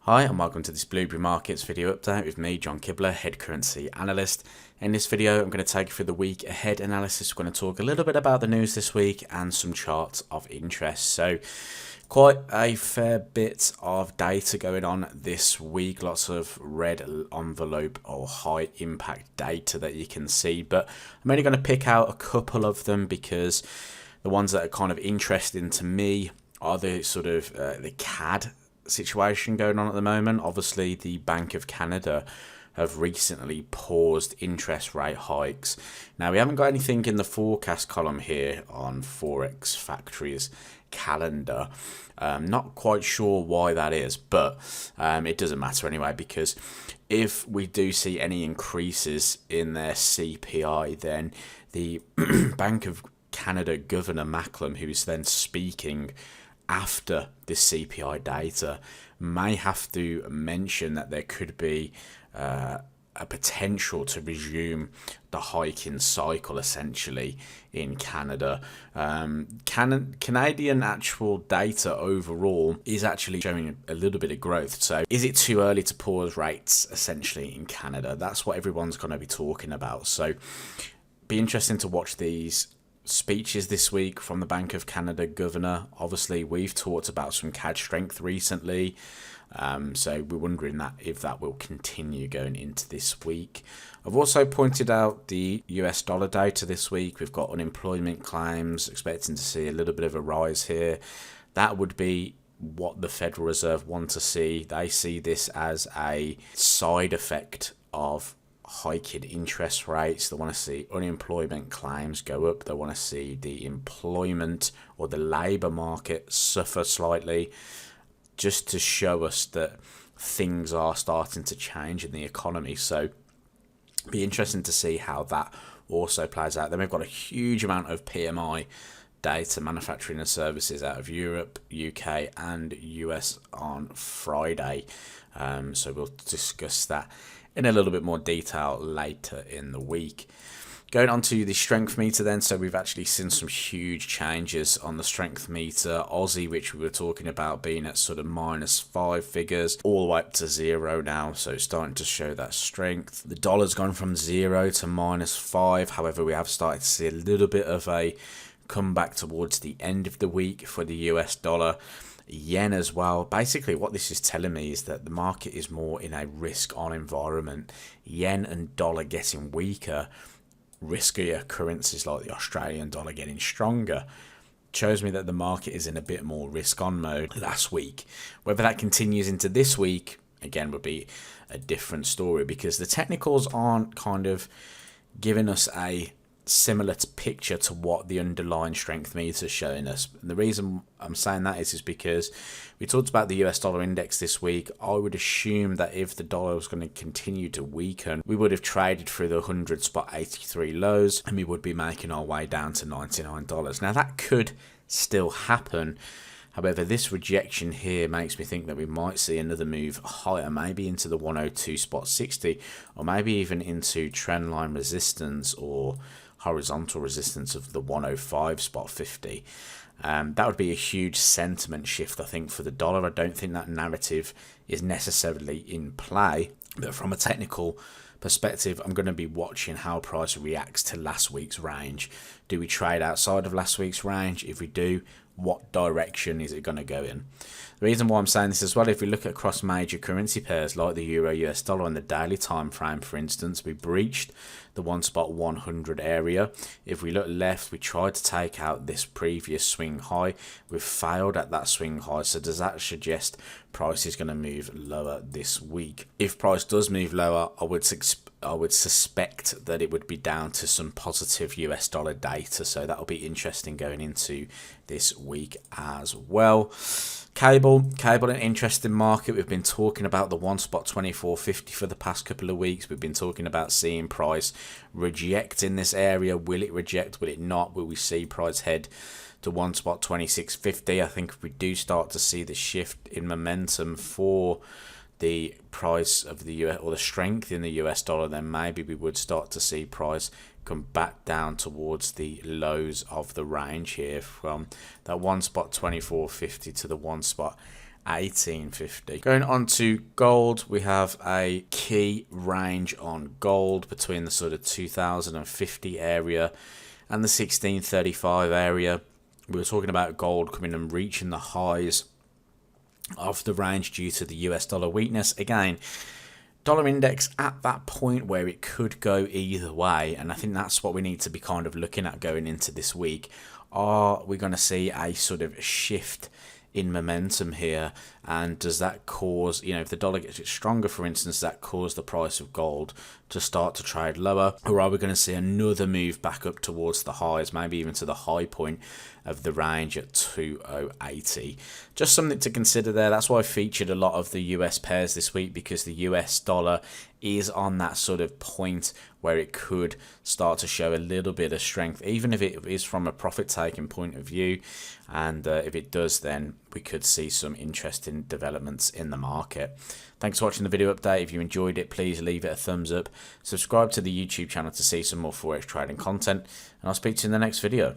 Hi and welcome to this Blueberry Markets video update with me, John Kibler, Head Currency Analyst. In this video, I'm going to take you through the week ahead analysis. We're going to talk a little bit about the news this week and some charts of interest. So quite a fair bit of data going on this week. Lots of red envelope or high impact data that you can see. But I'm only going to pick out a couple of them because the ones that are kind of interesting to me are the sort of the CAD situation going on at the moment. Obviously, the Bank of Canada have recently paused interest rate hikes. Now, we haven't got anything in the forecast column here on Forex Factory's calendar. Not quite sure why that is, but it doesn't matter anyway, because if we do see any increases in their CPI, then the Bank of Canada Governor Macklem, who is then speaking after this CPI data, may have to mention that there could be a potential to resume the hiking cycle essentially in Canada. Canadian actual data overall is actually showing a little bit of growth. So is it too early to pause rates essentially in Canada? That's what everyone's going to be talking about. So be interesting to watch these speeches this week from the Bank of Canada governor. Obviously, we've talked about some CAD strength recently, so we're wondering that if that will continue going into this week. I've also pointed out the US dollar data this week. We've got unemployment claims, expecting to see a little bit of a rise here. That would be what the Federal Reserve want to see. They see this as a side effect of hiking interest rates. They want to see unemployment claims go up. They want to see the employment or the labour market suffer slightly, just to show us that things are starting to change in the economy. So be interesting to see how that also plays out. Then we've got a huge amount of PMI data, manufacturing and services, out of Europe, UK and US on Friday. So we'll discuss that in a little bit more detail later in the week. Going on to the strength meter then, so we've actually seen some huge changes on the strength meter. Aussie, which we were talking about being at sort of -5 figures, all the way up to 0 now, so it's starting to show that strength. The dollar's gone from 0 to -5, however we have started to see a little bit of a comeback towards the end of the week for the US dollar. Yen as well. Basically what this is telling me is that the market is more in a risk on environment. Yen and dollar getting weaker, riskier currencies like the Australian dollar getting stronger, shows me that the market is in a bit more risk on mode last week. Whether that continues into this week, again, would be a different story, because the technicals aren't kind of giving us a similar picture to what the underlying strength meter is showing us. And the reason I'm saying that is because we talked about the US dollar index this week. I would assume that if the dollar was going to continue to weaken, we would have traded through the 100 spot 83 lows and we would be making our way down to $99. Now that could still happen. However, this rejection here makes me think that we might see another move higher, maybe into the 102 spot 60, or maybe even into trendline resistance or horizontal resistance of the 105 spot 50. That would be a huge sentiment shift, I think, for the dollar. I don't think that narrative is necessarily in play, but from a technical perspective, I'm going to be watching how price reacts to last week's range. Do we trade outside of last week's range? If we do, what direction is it going to go in? The reason why I'm saying this as well, if we look at across major currency pairs like the euro US dollar on the daily time frame, for instance, we breached the 1 spot 100 area. If we look left, we tried to take out this previous swing high. We've failed at that swing high. So does that suggest price is going to move lower this week? If price does move lower, I would suspect that it would be down to some positive US dollar data. So that'll be interesting going into this week as well. Cable, an interesting market. We've been talking about the 1 spot 24.50 for the past couple of weeks. We've been talking about seeing price reject in this area. Will it reject? Will it not? Will we see price head to 1 spot 26.50? I think if we do start to see the shift in momentum for the price of the US, or the strength in the US dollar, then maybe we would start to see price come back down towards the lows of the range here, from that 1 spot 24.50 to the 1 spot 1850. Going on to gold, we have a key range on gold between the sort of 2050 area and the 1635 area. We were talking about gold coming and reaching the highs of the range due to the US dollar weakness. Again, dollar index at that point where it could go either way, and I think that's what we need to be kind of looking at going into this week. Are we going to see a sort of shift in momentum here, and does that cause, if the dollar gets stronger, for instance, does that cause the price of gold to start to trade lower, or are we going to see another move back up towards the highs, maybe even to the high point of the range at 2080? Just something to consider there. That's why I featured a lot of the US pairs this week, because the US dollar is on that sort of point where it could start to show a little bit of strength, even if it is from a profit taking point of view. And if it does, then we could see some interesting developments in the market. Thanks for watching the video update. If you enjoyed it, please leave it a thumbs up. Subscribe to the YouTube channel to see some more Forex trading content, and I'll speak to you in the next video.